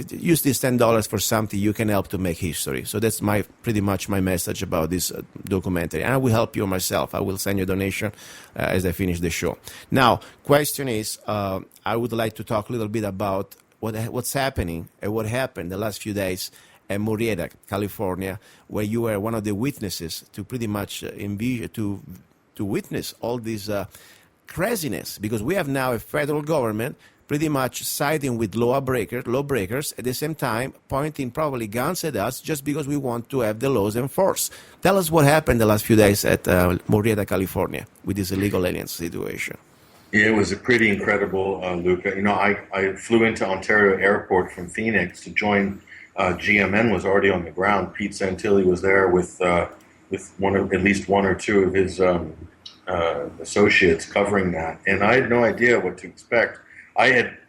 Use this $10 for something you can help to make history. So that's pretty much my message about this documentary. And I will help you myself. I will send you a donation as I finish the show. Now, question is, I would like to talk a little bit about what's happening and what happened the last few days at Murrieta, California, where you were one of the witnesses to pretty much to witness all this craziness, because we have now a federal government pretty much siding with lawbreakers, at the same time pointing probably guns at us just because we want to have the laws enforced. Tell us what happened the last few days at Murrieta, California, with this illegal alien situation. Yeah, it was a pretty incredible, Luca. I flew into Ontario Airport from Phoenix to join. GMN was already on the ground. Pete Santilli was there with at least one or two of his associates covering that, and I had no idea what to expect.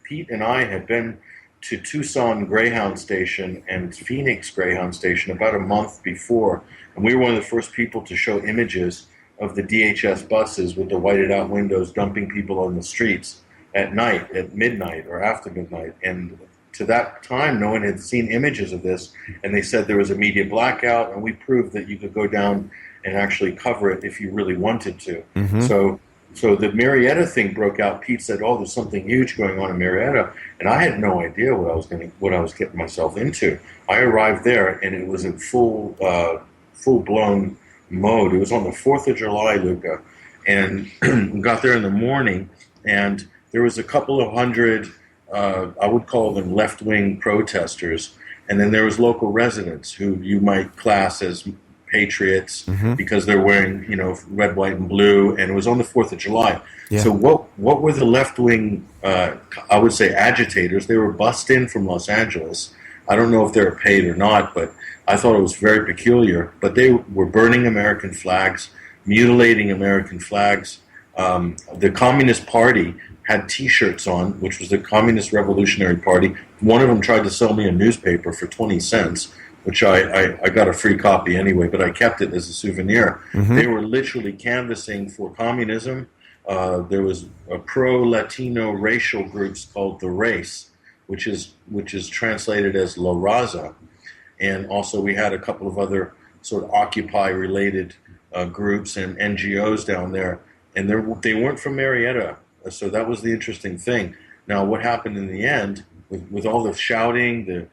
Pete and I had been to Tucson Greyhound Station and Phoenix Greyhound Station about a month before, and we were one of the first people to show images of the DHS buses with the whited out windows dumping people on the streets at night, at midnight or after midnight. And to that time, no one had seen images of this, and they said there was a media blackout, and we proved that you could go down and actually cover it if you really wanted to. Mm-hmm. So the Murrieta thing broke out. Pete said, "Oh, there's something huge going on in Murrieta," and I had no idea what I was getting myself into. I arrived there, and it was in full blown mode. It was on the 4th of July, Luca, and we got there in the morning, and there was a couple of hundred, I would call them left-wing protesters, and then there was local residents who you might class as patriots, mm-hmm. because they're wearing, red, white, and blue, and it was on the 4th of July. Yeah. So what were the left-wing, I would say, agitators? They were bussed in from Los Angeles. I don't know if they were paid or not, but I thought it was very peculiar. But they were burning American flags, mutilating American flags. The Communist Party had T-shirts on, which was the Communist Revolutionary Party. One of them tried to sell me a newspaper for 20 cents, which I got a free copy anyway, but I kept it as a souvenir. Mhm. They were literally canvassing for communism. There was a pro-Latino racial groups called the Race, which is translated as La Raza, and also we had a couple of other sort of Occupy-related groups and NGOs down there, and they weren't from Murrieta, so that was the interesting thing. Now, what happened in the end, with all the shouting,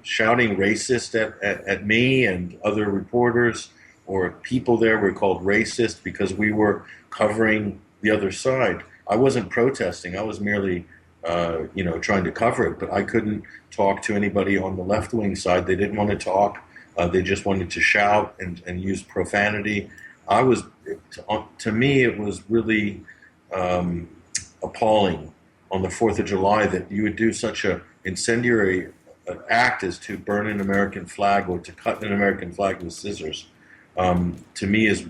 shouting racist at me and other reporters or people there were called racist because we were covering the other side. I wasn't protesting. I was merely trying to cover it, but I couldn't talk to anybody on the left-wing side. They didn't want to talk. They just wanted to shout and use profanity. To me, it was really appalling on the 4th of July that you would do such an incendiary act as to burn an American flag or to cut an American flag with scissors. To me, is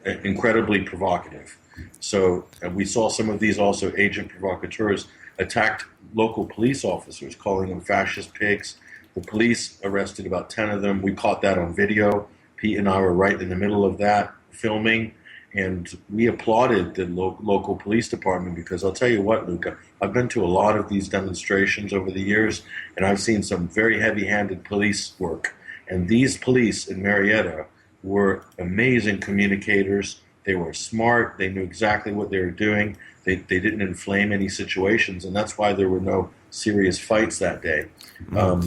incredibly provocative. So we saw some of these also agent provocateurs attacked local police officers, calling them fascist pigs. The police arrested about 10 of them. We caught that on video. Pete and I were right in the middle of that, filming, and we applauded the local police department because I'll tell you what, Luca, I've been to a lot of these demonstrations over the years, and I've seen some very heavy-handed police work. And these police in Murrieta were amazing communicators. They were smart. They knew exactly what they were doing. They didn't inflame any situations, and that's why there were no serious fights that day.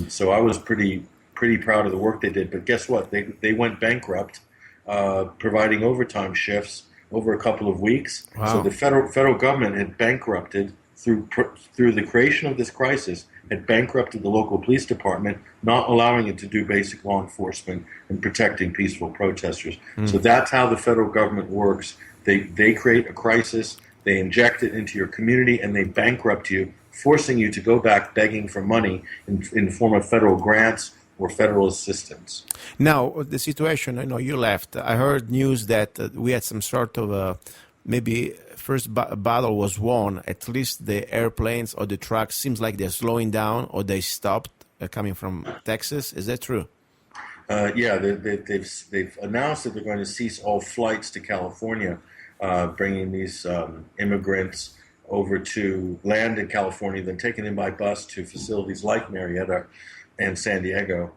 So I was pretty proud of the work they did. But guess what? They went bankrupt, providing overtime shifts over a couple of weeks. Wow. So the federal government had bankrupted through the creation of this crisis, had bankrupted the local police department, not allowing it to do basic law enforcement and protecting peaceful protesters. So that's how the federal government works. They create a crisis, they inject it into your community, and they bankrupt you, forcing you to go back begging for money in the form of federal grants or federal assistance. Now, the situation, I know you left. I heard news that we had some sort of maybe first battle was won. At least the airplanes or the trucks seems like they're slowing down or they stopped coming from Texas. Is that true? Yeah, they've announced that they're going to cease all flights to California, bringing these immigrants over to land in California, then taking them by bus to facilities like Murrieta and San Diego.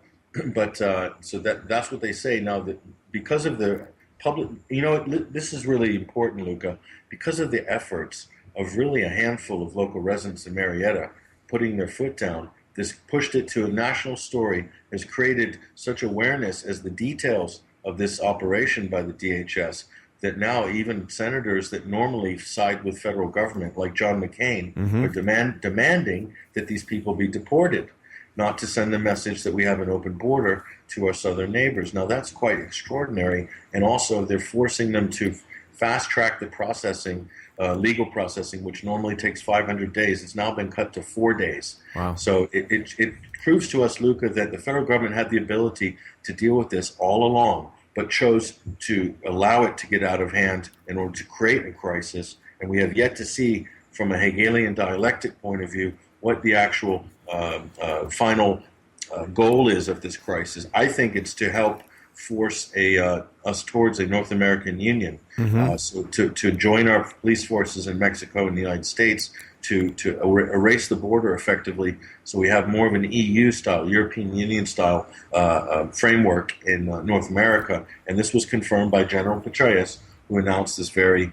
But so that's what they say now. That because of the public, this is really important, Luca. Because of the efforts of really a handful of local residents in Murrieta putting their foot down, this pushed it to a national story, has created such awareness as the details of this operation by the DHS that now even senators that normally side with federal government, like John McCain, are demanding that these people be deported, not to send the message that we have an open border to our southern neighbors. Now, that's quite extraordinary, and also they're forcing them to fast-track the processing, legal processing, which normally takes 500 days. It's now been cut to 4 days. Wow. So it proves to us, Luca, that the federal government had the ability to deal with this all along, but chose to allow it to get out of hand in order to create a crisis. And we have yet to see, from a Hegelian dialectic point of view, what the actual final goal is of this crisis. I think it's to help force us towards a North American Union, so to join our police forces in Mexico and the United States, to erase the border effectively, so we have more of an EU-style, European Union-style framework in North America. And this was confirmed by General Petraeus, who announced this very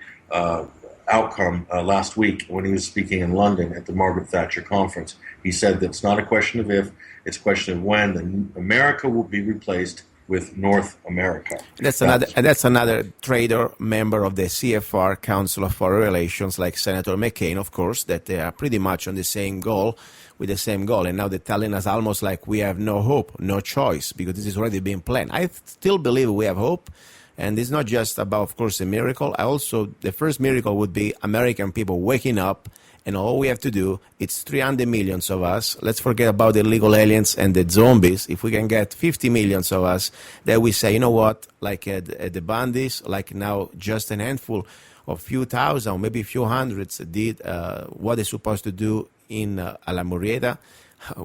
outcome last week when he was speaking in London at the Margaret Thatcher conference. He said that it's not a question of if, it's a question of when America will be replaced with North America. That's another trader member of the CFR Council of Foreign Relations, like Senator McCain, of course, that they are pretty much on the same goal, with the same goal. And now they're telling us almost like we have no hope, no choice, because this is already being planned. I still believe we have hope. And it's not just about, of course, a miracle. The first miracle would be American people waking up, and all we have to do, it's 300 million of us. Let's forget about the illegal aliens and the zombies. If we can get 50 million of us, then we say, you know what, like the Bundys, like now just a handful or few thousand, maybe a few hundreds did what they're supposed to do in La Murrieta,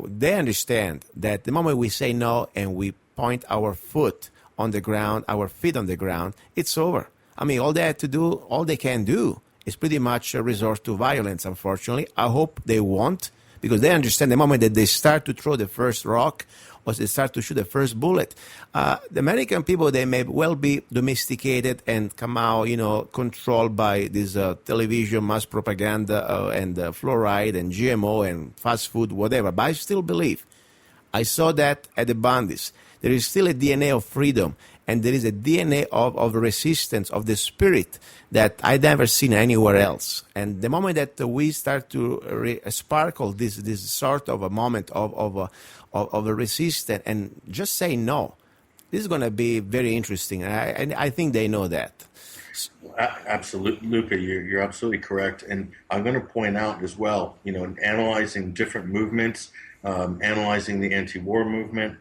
they understand that the moment we say no and we point our foot on the ground, our feet on the ground, it's over. I mean, all they can do is pretty much resort to violence, unfortunately. I hope they won't, because they understand the moment that they start to throw the first rock or they start to shoot the first bullet. The American people, they may well be domesticated and come out, controlled by this television, mass propaganda, and fluoride and GMO and fast food, whatever. But I still believe, I saw that at the Bundys, there is still a DNA of freedom, and there is a DNA of resistance, of the spirit that I've never seen anywhere else. And the moment that we start to sparkle this sort of a moment of a resistance and just say no, this is going to be very interesting. And I think they know that. Absolutely, Luca, you're absolutely correct. And I'm going to point out as well, analyzing different movements, analyzing the anti-war movement,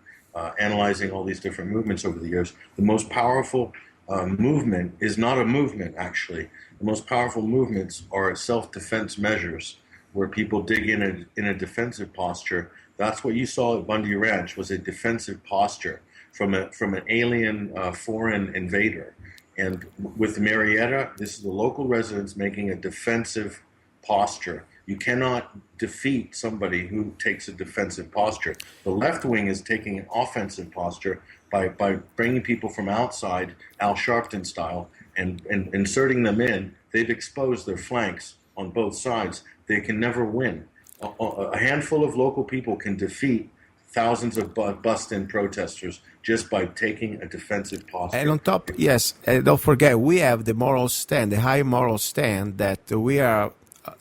analyzing all these different movements over the years, the most powerful movement is not a movement, actually. The most powerful movements are self-defense measures, where people dig in a defensive posture. That's what you saw at Bundy Ranch, was a defensive posture from an alien foreign invader. And with Murrieta, this is the local residents making a defensive posture. You cannot defeat somebody who takes a defensive posture. The left wing is taking an offensive posture by bringing people from outside, Al Sharpton style, and inserting them in. They've exposed their flanks on both sides. They can never win. A handful of local people can defeat thousands of bust-in protesters just by taking a defensive posture. And on top, yes, don't forget, we have the moral stand, the high moral stand that we are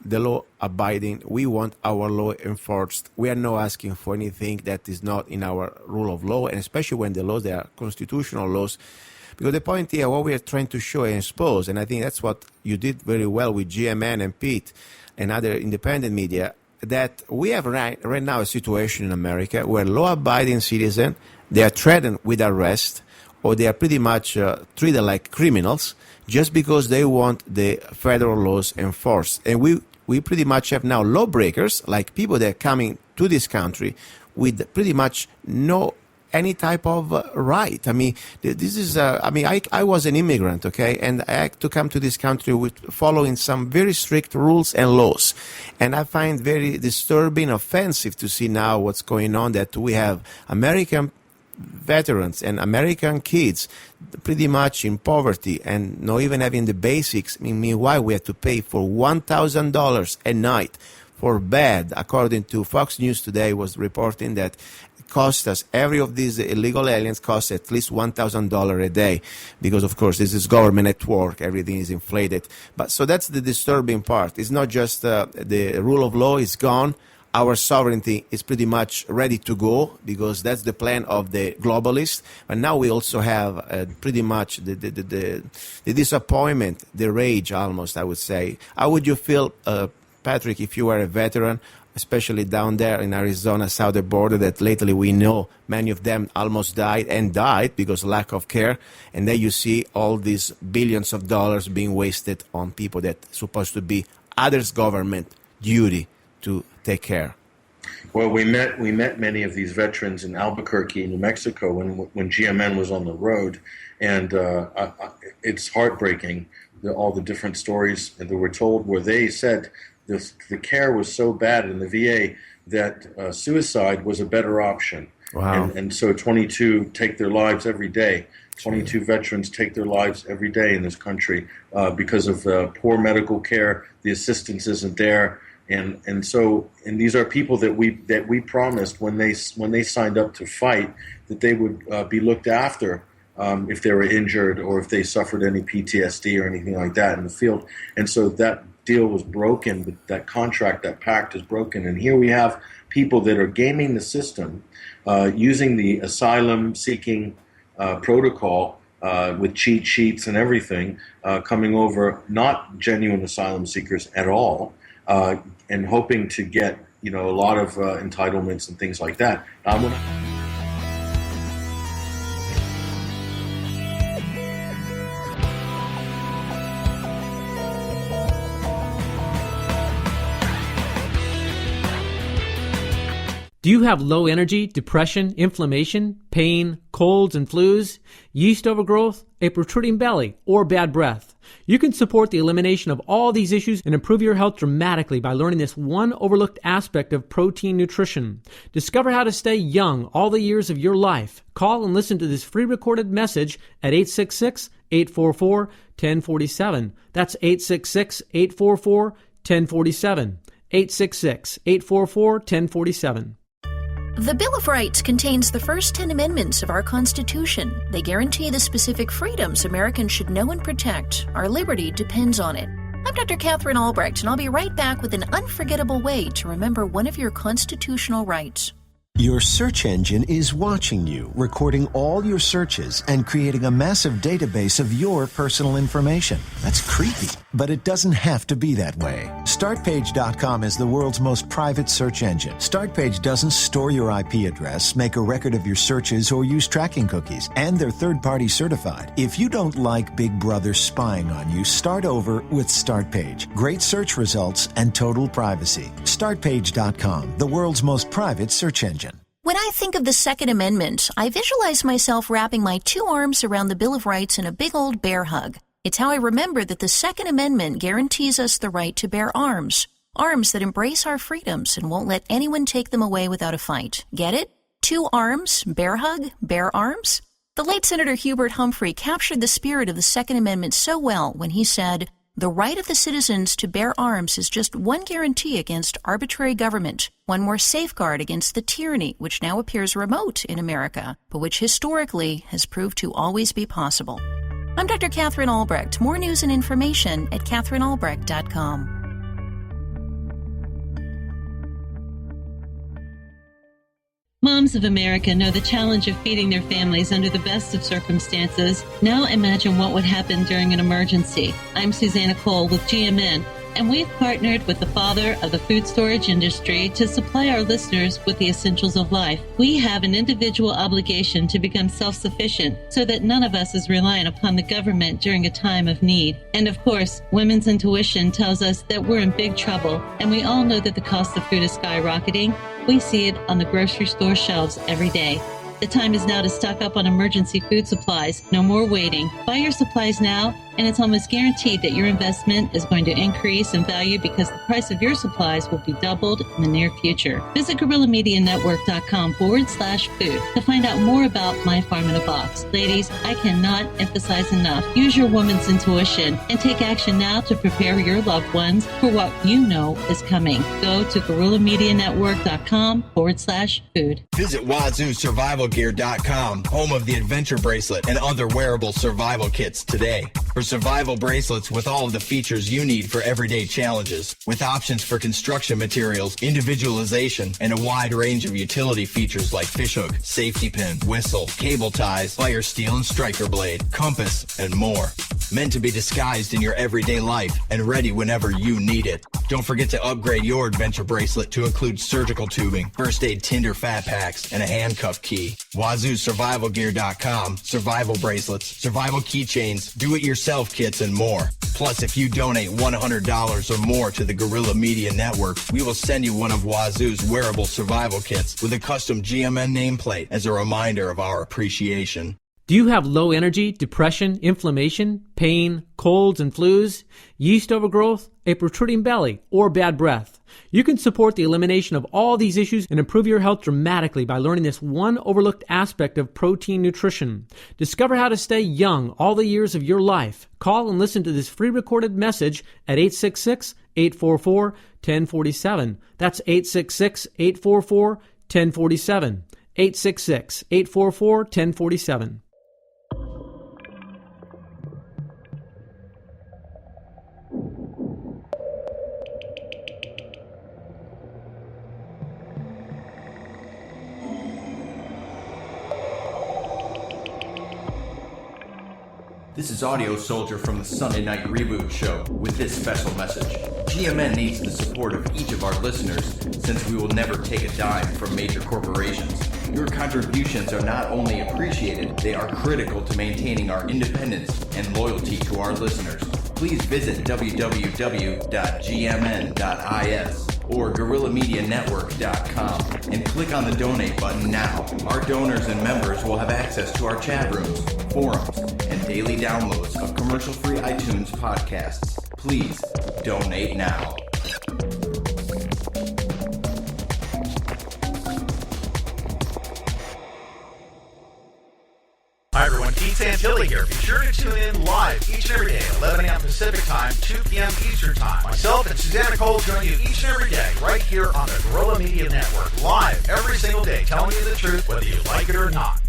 the law abiding. We want our law enforced. We are not asking for anything that is not in our rule of law, and especially when the laws, they are constitutional laws. Because the point here, what we are trying to show and expose, and I think that's what you did very well with GMN and Pete and other independent media, that we have right now a situation in America where law-abiding citizens, they are threatened with arrest, or they are pretty much treated like criminals just because they want the federal laws enforced. And we pretty much have now lawbreakers, like people that are coming to this country with pretty much no any type of right. I mean, this is, I was an immigrant, okay, and I had to come to this country with following some very strict rules and laws. And I find very disturbing, offensive to see now what's going on, that we have American veterans and American kids pretty much in poverty and not even having the basics. I mean, meanwhile, we have to pay for $1,000 a night for bed. According to Fox News today, was reporting that it cost us, every of these illegal aliens cost at least $1,000 a day, because of course this is government at work, everything is inflated. But so that's the disturbing part. It's not just the rule of law is gone. Our sovereignty is pretty much ready to go, because that's the plan of the globalists. But now we also have pretty much the disappointment, the rage almost, I would say. How would you feel, Patrick, if you were a veteran, especially down there in Arizona, southern border, that lately we know many of them almost died because of lack of care, and then you see all these billions of dollars being wasted on people that supposed to be others' government duty to take care? Well, we met many of these veterans in Albuquerque, New Mexico, when GMN was on the road, and it's heartbreaking, all the different stories that were told, where they said the care was so bad in the VA that suicide was a better option. Wow. And so 22 take their lives every day. 22 veterans take their lives every day in this country because of poor medical care. The assistance isn't there. And these are people that we promised when they signed up to fight that they would be looked after if they were injured or if they suffered any PTSD or anything like that in the field. And so that deal was broken, that contract, that pact is broken. And here we have people that are gaming the system, using the asylum-seeking protocol with cheat sheets and everything, coming over not genuine asylum seekers at all, and hoping to get a lot of entitlements and things like that. Do you have low energy, depression, inflammation, pain, colds and flus, yeast overgrowth, a protruding belly, or bad breath? You can support the elimination of all these issues and improve your health dramatically by learning this one overlooked aspect of protein nutrition. Discover how to stay young all the years of your life. Call and listen to this free recorded message at 866-844-1047. That's 866-844-1047. 866-844-1047. The Bill of Rights contains the first 10 amendments of our Constitution. They guarantee the specific freedoms Americans should know and protect. Our liberty depends on it. I'm Dr. Catherine Albrecht, and I'll be right back with an unforgettable way to remember one of your constitutional rights. Your search engine is watching you, recording all your searches and creating a massive database of your personal information. That's creepy, but it doesn't have to be that way. Startpage.com is the world's most private search engine. Startpage doesn't store your IP address, make a record of your searches, or use tracking cookies, and they're third-party certified. If you don't like Big Brother spying on you, start over with Startpage. Great search results and total privacy. Startpage.com, the world's most private search engine. When I think of the Second Amendment, I visualize myself wrapping my two arms around the Bill of Rights in a big old bear hug. It's how I remember that the Second Amendment guarantees us the right to bear arms. Arms that embrace our freedoms and won't let anyone take them away without a fight. Get it? Two arms, bear hug, bear arms? The late Senator Hubert Humphrey captured the spirit of the Second Amendment so well when he said, "The right of the citizens to bear arms is just one guarantee against arbitrary government, one more safeguard against the tyranny which now appears remote in America, but which historically has proved to always be possible." I'm Dr. Catherine Albrecht. More news and information at catherinealbrecht.com. Moms of America know the challenge of feeding their families under the best of circumstances. Now imagine what would happen during an emergency. I'm Susanna Cole with GMN, and we've partnered with the father of the food storage industry to supply our listeners with the essentials of life. We have an individual obligation to become self-sufficient so that none of us is reliant upon the government during a time of need. And of course, women's intuition tells us that we're in big trouble, and we all know that the cost of food is skyrocketing. We see it on the grocery store shelves every day. The time is now to stock up on emergency food supplies. No more waiting. Buy your supplies now, and it's almost guaranteed that your investment is going to increase in value because the price of your supplies will be doubled in the near future. Visit GorillaMediaNetwork.com/food to find out more about My Farm in a Box. Ladies, I cannot emphasize enough. Use your woman's intuition and take action now to prepare your loved ones for what you know is coming. Go to GorillaMediaNetwork.com/food. Visit WazooSurvivalGear.com, home of the Adventure Bracelet and other wearable survival kits today. For survival bracelets with all of the features you need for everyday challenges, with options for construction materials, individualization, and a wide range of utility features like fishhook, safety pin, whistle, cable ties, fire steel and striker blade, compass, and more. Meant to be disguised in your everyday life and ready whenever you need it. Don't forget to upgrade your Adventure Bracelet to include surgical tubing, first aid tinder fat packs, and a handcuff key. WazooSurvivalGear.com, survival bracelets, survival keychains, do-it-yourself kits, and more. Plus, if you donate $100 or more to the Gorilla Media Network, we will send you one of Wazoo's wearable survival kits with a custom GMN nameplate as a reminder of our appreciation. Do you have low energy, depression, inflammation, pain, colds and flus, yeast overgrowth, a protruding belly, or bad breath? You can support the elimination of all these issues and improve your health dramatically by learning this one overlooked aspect of protein nutrition. Discover how to stay young all the years of your life. Call and listen to this free recorded message at 866-844-1047. That's 866-844-1047. 866-844-1047. This is Audio Soldier from the Sunday Night Reboot Show with this special message. GMN needs the support of each of our listeners since we will never take a dime from major corporations. Your contributions are not only appreciated, they are critical to maintaining our independence and loyalty to our listeners. Please visit www.gmn.is or GuerrillaMediaNetwork.com and click on the donate button now. Our donors and members will have access to our chat rooms, forums, and daily downloads of commercial-free iTunes podcasts. Please donate now. Hi everyone, Keith Santilli here. Be sure to tune in live each and every day at 11 a.m. Pacific Time, 2 p.m. Eastern Time. Myself and Susanna Cole join you each and every day right here on the Guerrilla Media Network, live every single day, telling you the truth whether you like it or not.